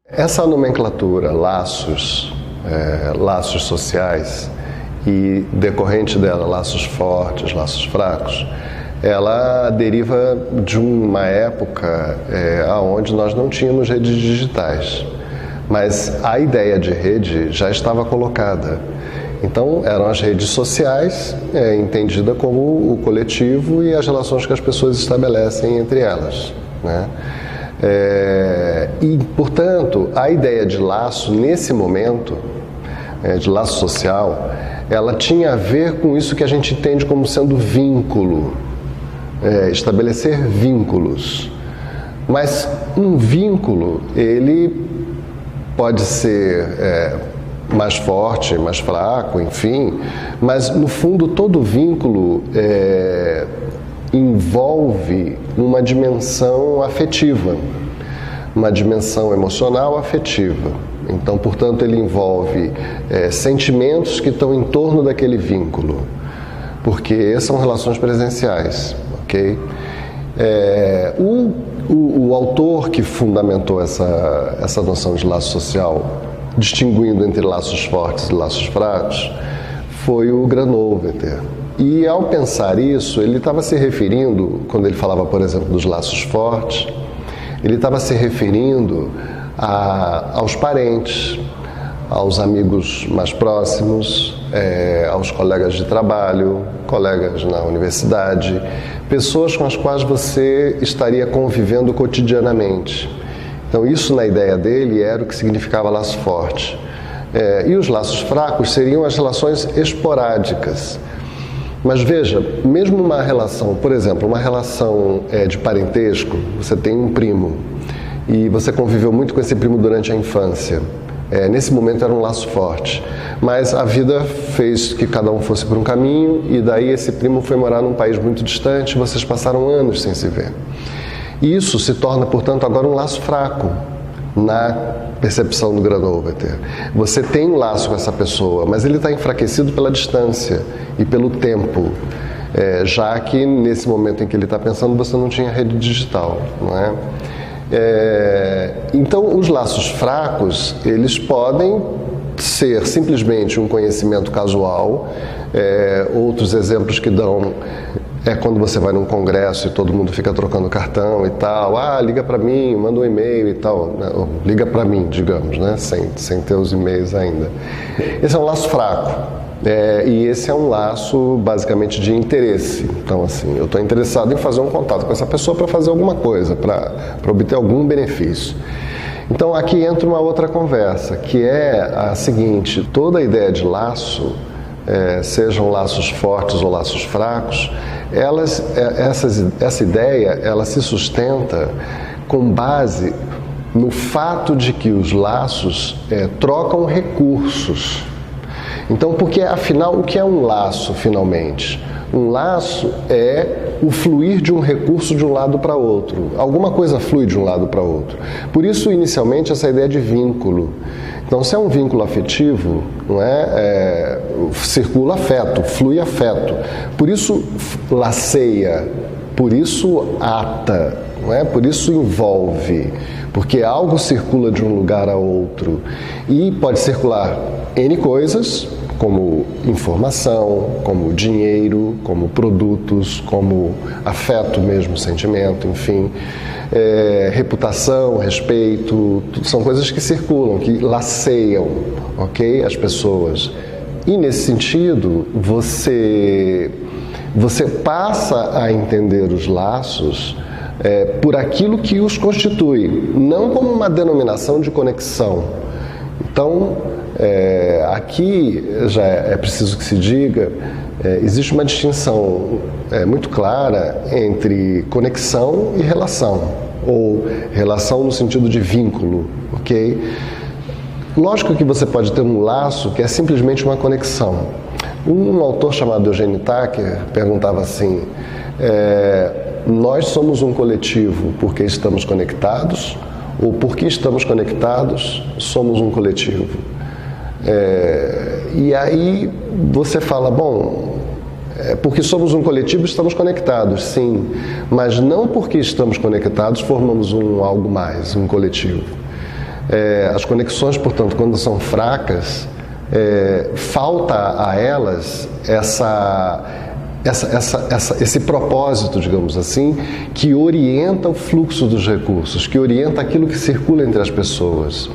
Essa nomenclatura, laços sociais e decorrente dela, laços fortes, laços fracos, ela deriva de uma época onde nós não tínhamos redes digitais, mas a ideia de rede já estava colocada. Então, eram as redes sociais, entendida como o coletivo e as relações que as pessoas estabelecem entre elas, né? E, portanto, a ideia de laço, nesse momento, de laço social, ela tinha a ver com isso que a gente entende como sendo vínculo, estabelecer vínculos. Mas um vínculo, ele pode ser mais forte, mais fraco, enfim, mas no fundo todo vínculo envolve uma dimensão afetiva, uma dimensão emocional afetiva. Então, portanto, ele envolve sentimentos que estão em torno daquele vínculo, porque são relações presenciais, ok? O autor que fundamentou essa noção de laço social, distinguindo entre laços fortes e laços fracos, foi o Granovetter. E ao pensar isso, ele estava se referindo, quando ele falava, por exemplo, dos laços fortes, ele estava se referindo aos parentes, aos amigos mais próximos, aos colegas de trabalho, colegas na universidade, pessoas com as quais você estaria convivendo cotidianamente. Então, isso na ideia dele era o que significava laço forte. E os laços fracos seriam as relações esporádicas. Mas veja, mesmo uma relação, por exemplo, uma relação de parentesco, você tem um primo e você conviveu muito com esse primo durante a infância. Nesse momento era um laço forte, mas a vida fez que cada um fosse por um caminho e daí esse primo foi morar num país muito distante e vocês passaram anos sem se ver. Isso se torna, portanto, agora um laço fraco na percepção do Granovetter. Você tem um laço com essa pessoa, mas ele está enfraquecido pela distância e pelo tempo, já que nesse momento em que ele está pensando você não tinha rede digital, não é? Então, os laços fracos, eles podem ser simplesmente um conhecimento casual. Outros exemplos que dão quando você vai num congresso e todo mundo fica trocando cartão e tal. Liga para mim, manda um e-mail e tal. Liga para mim, digamos, né? Sem ter os e-mails ainda. Esse é um laço fraco. E esse é um laço basicamente de interesse. Então, assim, eu estou interessado em fazer um contato com essa pessoa para fazer alguma coisa, para obter algum benefício. Então, aqui entra uma outra conversa, que é a seguinte: toda a ideia de laço, sejam laços fortes ou laços fracos, essa ideia ela se sustenta com base no fato de que os laços trocam recursos. Então, porque afinal, o que é um laço, finalmente? Um laço é o fluir de um recurso de um lado para outro. Alguma coisa flui de um lado para outro. Por isso, inicialmente, essa ideia de vínculo. Então, se é um vínculo afetivo, não circula afeto, flui afeto. Por isso, laceia, por isso ata, não é? Por isso envolve. Porque algo circula de um lugar a outro. E pode circular N coisas, como informação, como dinheiro, como produtos, como afeto mesmo, sentimento, enfim, reputação, respeito, são coisas que circulam, que laceiam, ok, as pessoas. E nesse sentido, você passa a entender os laços por aquilo que os constitui, não como uma denominação de conexão. Então, aqui já é preciso que se diga, existe uma distinção muito clara entre conexão e relação, ou relação no sentido de vínculo, ok? Lógico que você pode ter um laço que é simplesmente uma conexão. Um autor chamado Eugene Tucker perguntava assim: nós somos um coletivo porque estamos conectados, ou porque estamos conectados, somos um coletivo? E aí você fala, bom, porque somos um coletivo, estamos conectados, sim, mas não porque estamos conectados formamos algo mais, um coletivo. As conexões, portanto, quando são fracas, falta a elas esse propósito, digamos assim, que orienta o fluxo dos recursos, que orienta aquilo que circula entre as pessoas.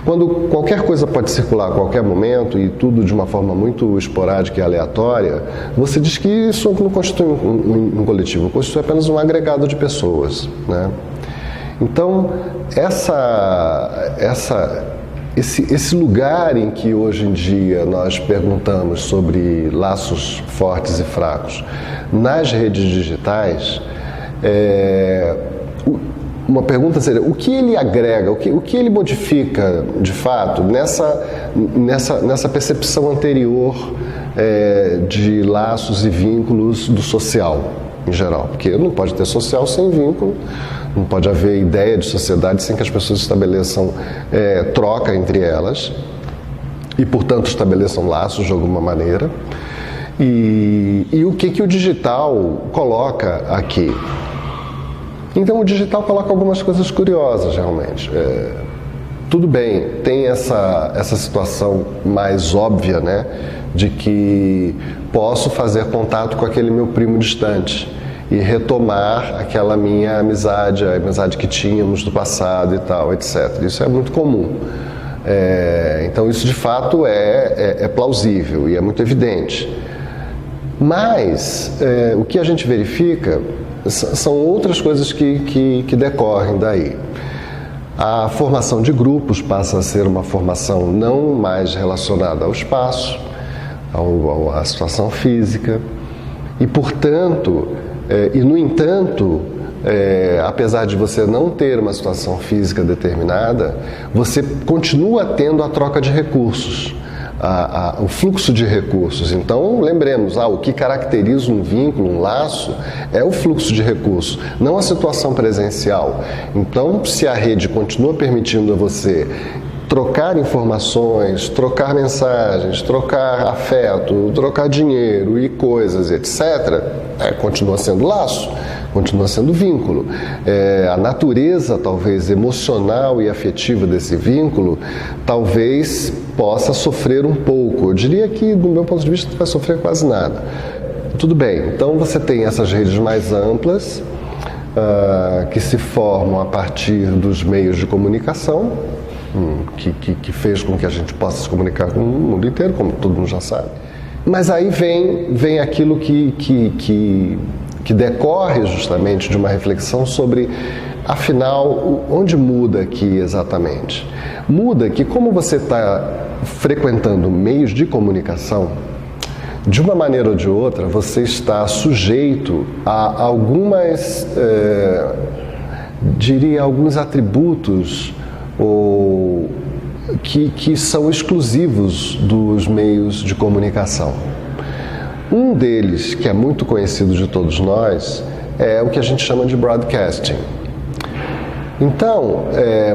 Quando qualquer coisa pode circular a qualquer momento e tudo de uma forma muito esporádica e aleatória, você diz que isso não constitui um coletivo, constitui apenas um agregado de pessoas, né? Então, esse lugar em que hoje em dia nós perguntamos sobre laços fortes e fracos nas redes digitais, uma pergunta seria: o que ele agrega, o que ele modifica de fato nessa percepção anterior de laços e vínculos do social em geral? Porque não pode ter social sem vínculo. Não pode haver ideia de sociedade sem que as pessoas estabeleçam troca entre elas e, portanto, estabeleçam laços de alguma maneira. E o que o digital coloca aqui? Então, o digital coloca algumas coisas curiosas, realmente. Tudo bem, tem essa situação mais óbvia, né, de que posso fazer contato com aquele meu primo distante e retomar aquela minha amizade, a amizade que tínhamos do passado e tal, etc. Isso é muito comum. Então isso de fato é plausível e é muito evidente. Mas o que a gente verifica são outras coisas que decorrem daí. A formação de grupos passa a ser uma formação não mais relacionada ao espaço, à situação física, e portanto, no entanto, apesar de você não ter uma situação física determinada, você continua tendo a troca de recursos, o fluxo de recursos. Então, lembremos, o que caracteriza um vínculo, um laço, é o fluxo de recursos, não a situação presencial. Então, se a rede continua permitindo a você trocar informações, trocar mensagens, trocar afeto, trocar dinheiro e coisas, etc., continua sendo laço, continua sendo vínculo. A natureza, talvez, emocional e afetiva desse vínculo, talvez possa sofrer um pouco. Eu diria que, do meu ponto de vista, não vai sofrer quase nada. Tudo bem, então você tem essas redes mais amplas, que se formam a partir dos meios de comunicação, que fez com que a gente possa se comunicar com o mundo inteiro, como todo mundo já sabe. Mas aí vem aquilo que decorre justamente de uma reflexão sobre, afinal, onde muda aqui exatamente? Muda que, como você está frequentando meios de comunicação, de uma maneira ou de outra, você está sujeito a algumas, alguns atributos que são exclusivos dos meios de comunicação. Um deles, que é muito conhecido de todos nós, é o que a gente chama de broadcasting. Então,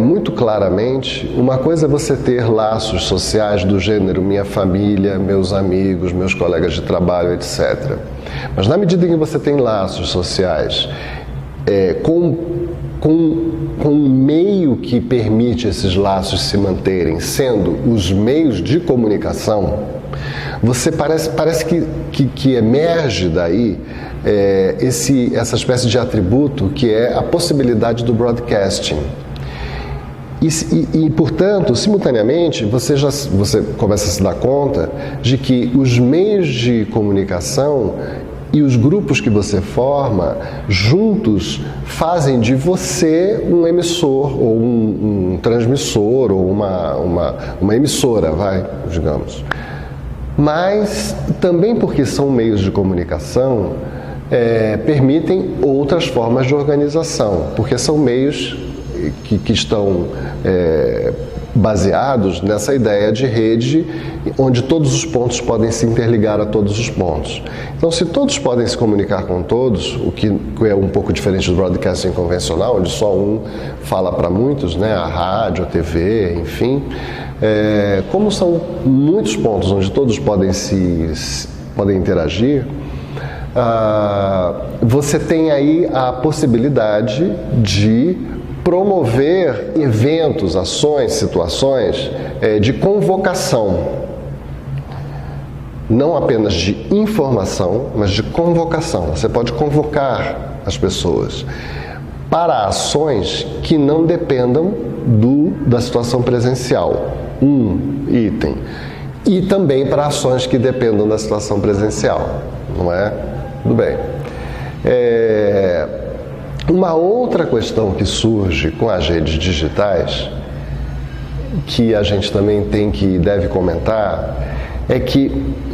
muito claramente, uma coisa é você ter laços sociais do gênero minha família, meus amigos, meus colegas de trabalho, etc. Mas na medida em que você tem laços sociais com um meio que permite esses laços se manterem, sendo os meios de comunicação, você parece que emerge daí essa espécie de atributo que é a possibilidade do broadcasting. E portanto, simultaneamente, você começa a se dar conta de que os meios de comunicação e os grupos que você forma, juntos, fazem de você um emissor, ou um transmissor, ou uma emissora, digamos. Mas também porque são meios de comunicação, permitem outras formas de organização, porque são meios que estão baseados nessa ideia de rede, onde todos os pontos podem se interligar a todos os pontos. Então, se todos podem se comunicar com todos, o que é um pouco diferente do broadcasting convencional, onde só um fala para muitos, né, a rádio, a TV, enfim, como são muitos pontos onde todos podem interagir, você tem aí a possibilidade de promover eventos, ações, situações de convocação, não apenas de informação, mas de convocação. Você pode convocar as pessoas para ações que não dependam da situação presencial, um item, e também para ações que dependam da situação presencial, não é? Tudo bem. Uma outra questão que surge com as redes digitais, que a gente também deve comentar, é que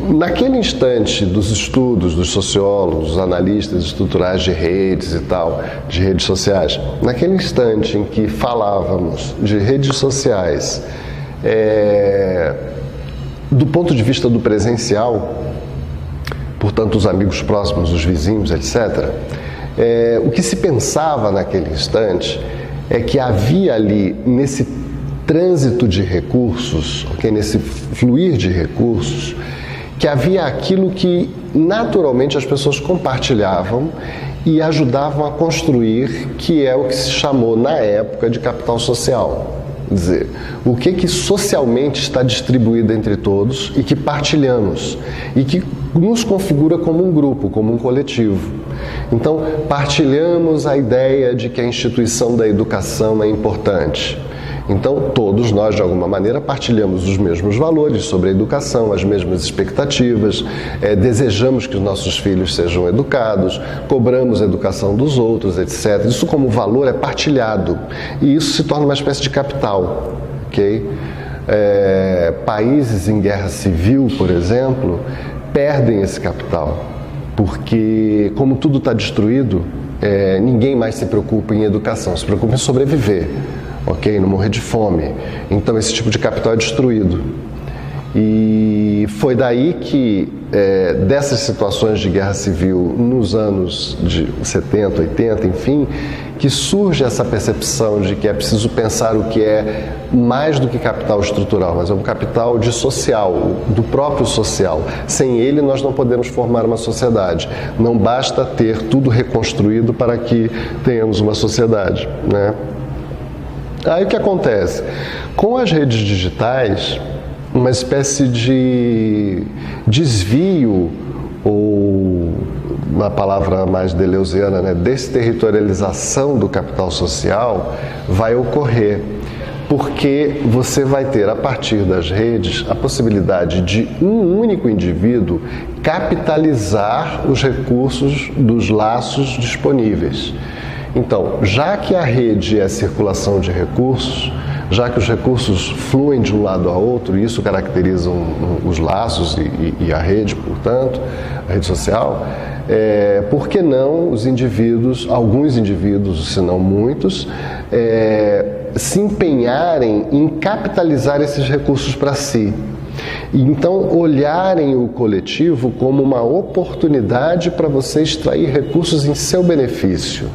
naquele instante dos estudos dos sociólogos, dos analistas estruturais de redes e tal, de redes sociais, naquele instante em que falávamos de redes sociais do ponto de vista do presencial, portanto os amigos próximos, os vizinhos, etc., o que se pensava naquele instante é que havia ali, nesse trânsito de recursos, nesse fluir de recursos, que havia aquilo que naturalmente as pessoas compartilhavam e ajudavam a construir, que é o que se chamou na época de capital social. Quer dizer, o que socialmente está distribuído entre todos e que partilhamos e que nos configura como um grupo, como um coletivo. Então, partilhamos a ideia de que a instituição da educação é importante. Então, todos nós, de alguma maneira, partilhamos os mesmos valores sobre a educação, as mesmas expectativas, desejamos que os nossos filhos sejam educados, cobramos a educação dos outros, etc. Isso, como valor, é partilhado e isso se torna uma espécie de capital, ok? Países em guerra civil, por exemplo, perdem esse capital, porque, como tudo está destruído, ninguém mais se preocupa em educação, se preocupa em sobreviver. Ok? Não morrer de fome. Então esse tipo de capital é destruído. E foi daí que, dessas situações de guerra civil nos anos de 70, 80, enfim, que surge essa percepção de que é preciso pensar o que é mais do que capital estrutural, mas é um capital de social, do próprio social. Sem ele nós não podemos formar uma sociedade. Não basta ter tudo reconstruído para que tenhamos uma sociedade, né? Aí o que acontece? Com as redes digitais, uma espécie de desvio, ou uma palavra mais deleuziana, né, desterritorialização do capital social vai ocorrer, porque você vai ter, a partir das redes, a possibilidade de um único indivíduo capitalizar os recursos dos laços disponíveis. Então, já que a rede é circulação de recursos, já que os recursos fluem de um lado a outro, e isso caracteriza os laços e a rede, portanto, a rede social, por que não os indivíduos, alguns indivíduos, se não muitos, se empenharem em capitalizar esses recursos para si? E então olharem o coletivo como uma oportunidade para você extrair recursos em seu benefício.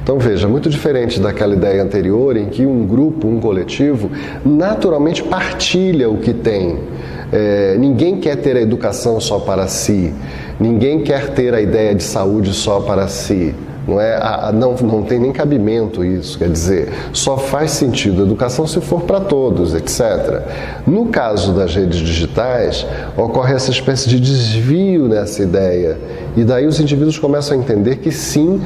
Então veja, muito diferente daquela ideia anterior em que um grupo, um coletivo, naturalmente partilha o que tem. Ninguém quer ter a educação só para si, ninguém quer ter a ideia de saúde só para si. Não tem nem cabimento isso, quer dizer, só faz sentido a educação se for para todos, etc. No caso das redes digitais, ocorre essa espécie de desvio nessa ideia, e daí os indivíduos começam a entender que sim,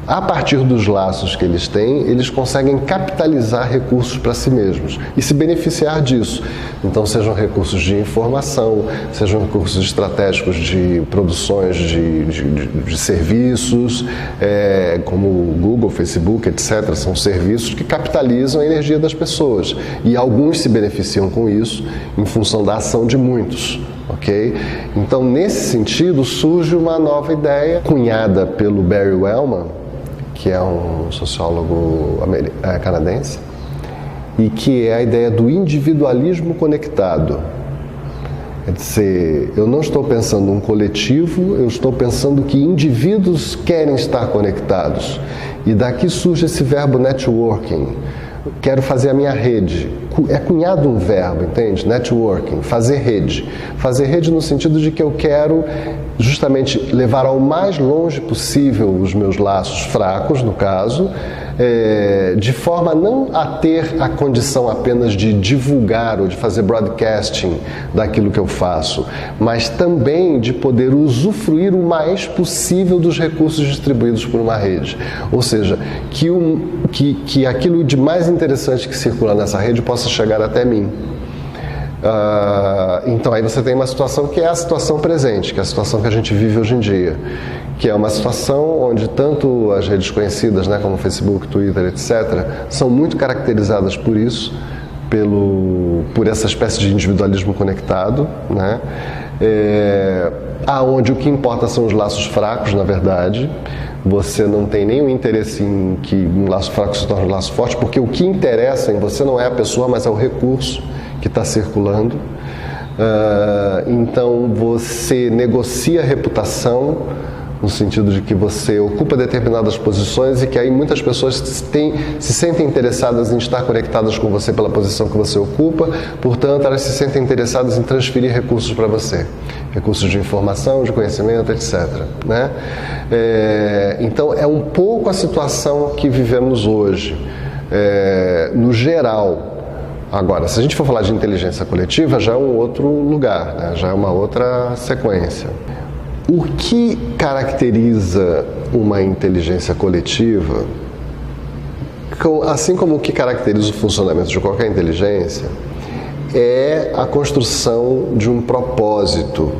a partir dos laços que eles têm, eles conseguem capitalizar recursos para si mesmos e se beneficiar disso. Então, sejam recursos de informação, sejam recursos estratégicos de produções de serviços, como Google, Facebook, etc. São serviços que capitalizam a energia das pessoas. E alguns se beneficiam com isso em função da ação de muitos. Okay? Então, nesse sentido, surge uma nova ideia, cunhada pelo Barry Wellman, que é um sociólogo canadense, e que é a ideia do individualismo conectado. Quer dizer, eu não estou pensando um coletivo, eu estou pensando que indivíduos querem estar conectados. E daqui surge esse verbo networking. Quero fazer a minha rede. É cunhado um verbo, entende? Networking, fazer rede. Fazer rede no sentido de que eu quero justamente levar ao mais longe possível os meus laços fracos, no caso, de forma não a ter a condição apenas de divulgar ou de fazer broadcasting daquilo que eu faço, mas também de poder usufruir o mais possível dos recursos distribuídos por uma rede. Ou seja, que aquilo de mais interessante que circula nessa rede possa chegar até mim. Então aí você tem uma situação que é a situação presente, que é a situação que a gente vive hoje em dia, que é uma situação onde tanto as redes conhecidas, né, como Facebook, Twitter, etc., são muito caracterizadas por isso, por essa espécie de individualismo conectado, né, aonde o que importa são os laços fracos, na verdade. Você não tem nenhum interesse em que um laço fraco se torne um laço forte, porque o que interessa em você não é a pessoa, mas é o recurso que está circulando. Então você negocia a reputação, no sentido de que você ocupa determinadas posições e que aí muitas pessoas se sentem interessadas em estar conectadas com você pela posição que você ocupa, portanto elas se sentem interessadas em transferir recursos para você, recursos de informação, de conhecimento, etc., né? Então é um pouco a situação que vivemos hoje, no geral. Agora, se a gente for falar de inteligência coletiva, já é um outro lugar, né? Já é uma outra sequência. O que caracteriza uma inteligência coletiva, assim como o que caracteriza o funcionamento de qualquer inteligência, é a construção de um propósito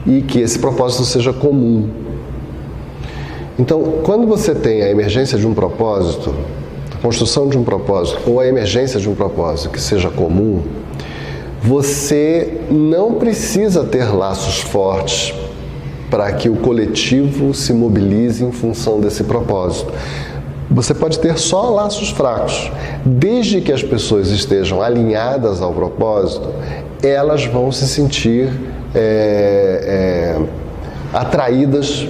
e que esse propósito seja comum. Então, quando você tem a emergência de um propósito, a construção de um propósito ou a emergência de um propósito que seja comum, você não precisa ter laços fortes para que o coletivo se mobilize em função desse propósito. Você pode ter só laços fracos. Desde que as pessoas estejam alinhadas ao propósito, elas vão se sentir atraídas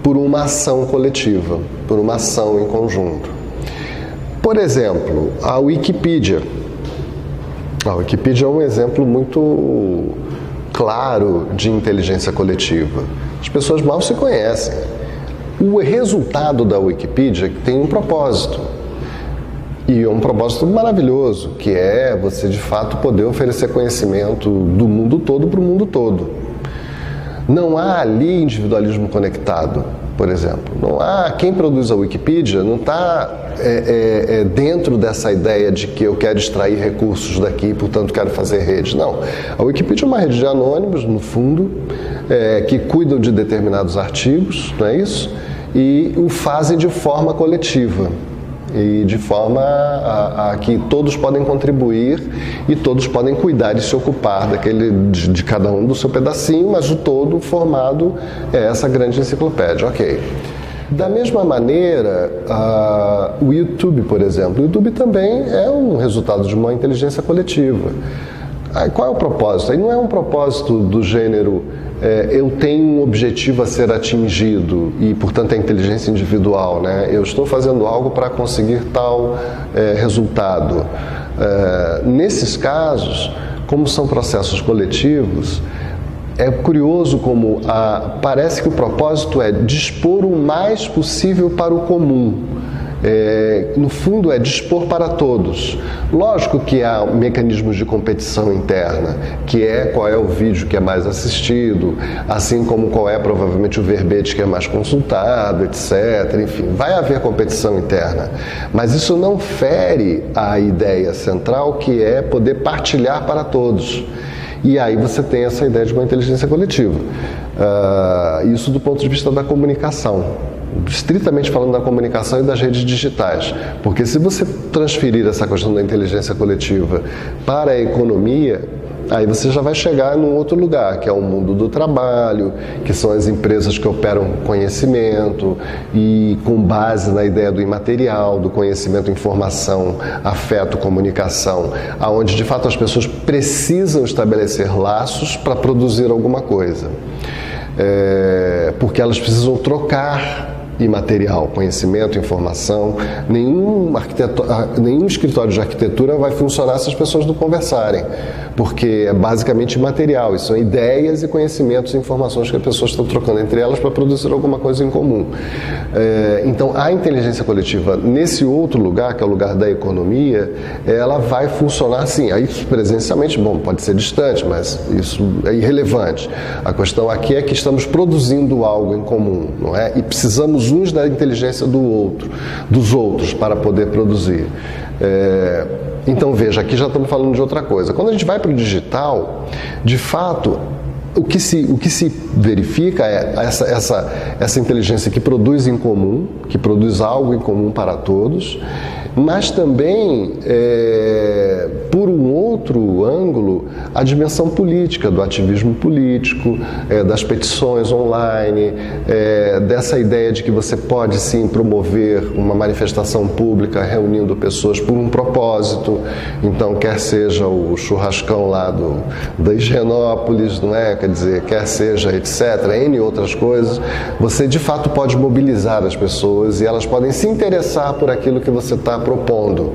por uma ação coletiva, por uma ação em conjunto. Por exemplo, a Wikipedia. A Wikipedia é um exemplo muito claro de inteligência coletiva. As pessoas mal se conhecem. O resultado da Wikipedia tem um propósito. E é um propósito maravilhoso, que é você de fato poder oferecer conhecimento do mundo todo para o mundo todo. Não há ali individualismo conectado, por exemplo. Não há, quem produz a Wikipedia não está dentro dessa ideia de que eu quero extrair recursos daqui e, portanto, quero fazer rede. Não. A Wikipedia é uma rede de anônimos, no fundo, que cuidam de determinados artigos, não é isso? E o fazem de forma coletiva. E de forma a que todos podem contribuir e todos podem cuidar e se ocupar de cada um do seu pedacinho, mas o todo formado é essa grande enciclopédia. Ok. Da mesma maneira, o YouTube, por exemplo, o YouTube também é um resultado de uma inteligência coletiva. Qual é o propósito? Aí não é um propósito do gênero eu tenho um objetivo a ser atingido e, portanto, é inteligência individual, né? Eu estou fazendo algo para conseguir tal resultado. Nesses casos, como são processos coletivos, é curioso como parece que o propósito é dispor o mais possível para o comum. No fundo é dispor para todos. Lógico que há mecanismos de competição interna, que é qual é o vídeo que é mais assistido, assim como qual é provavelmente o verbete que é mais consultado, etc. Enfim, vai haver competição interna, mas isso não fere a ideia central, que é poder partilhar para todos. E aí você tem essa ideia de uma inteligência coletiva. Isso do ponto de vista da comunicação. Estritamente falando da comunicação e das redes digitais, porque se você transferir essa questão da inteligência coletiva para a economia, aí você já vai chegar num outro lugar, que é o mundo do trabalho, que são as empresas que operam conhecimento e com base na ideia do imaterial, do conhecimento, informação, afeto, comunicação, aonde de fato as pessoas precisam estabelecer laços para produzir alguma coisa, porque elas precisam trocar imaterial, conhecimento, informação. Nenhum escritório de arquitetura vai funcionar se as pessoas não conversarem, porque é basicamente imaterial, isso são ideias e conhecimentos e informações que as pessoas estão trocando entre elas para produzir alguma coisa em comum. Então, a inteligência coletiva, nesse outro lugar, que é o lugar da economia, ela vai funcionar assim, aí presencialmente, bom, pode ser distante, mas isso é irrelevante. A questão aqui é que estamos produzindo algo em comum, não é? E precisamos uns da inteligência dos outros para poder produzir. Então veja, aqui já estamos falando de outra coisa. Quando a gente vai para o digital, de fato, o que se verifica é essa inteligência que produz em comum, que produz algo em comum para todos, mas também, por um outro ângulo, a dimensão política, do ativismo político, das petições online, dessa ideia de que você pode sim promover uma manifestação pública reunindo pessoas por um propósito, então quer seja o churrascão lá da Higienópolis, não é? Quer dizer, quer seja etc, N outras coisas, você de fato pode mobilizar as pessoas e elas podem se interessar por aquilo que você está propondo.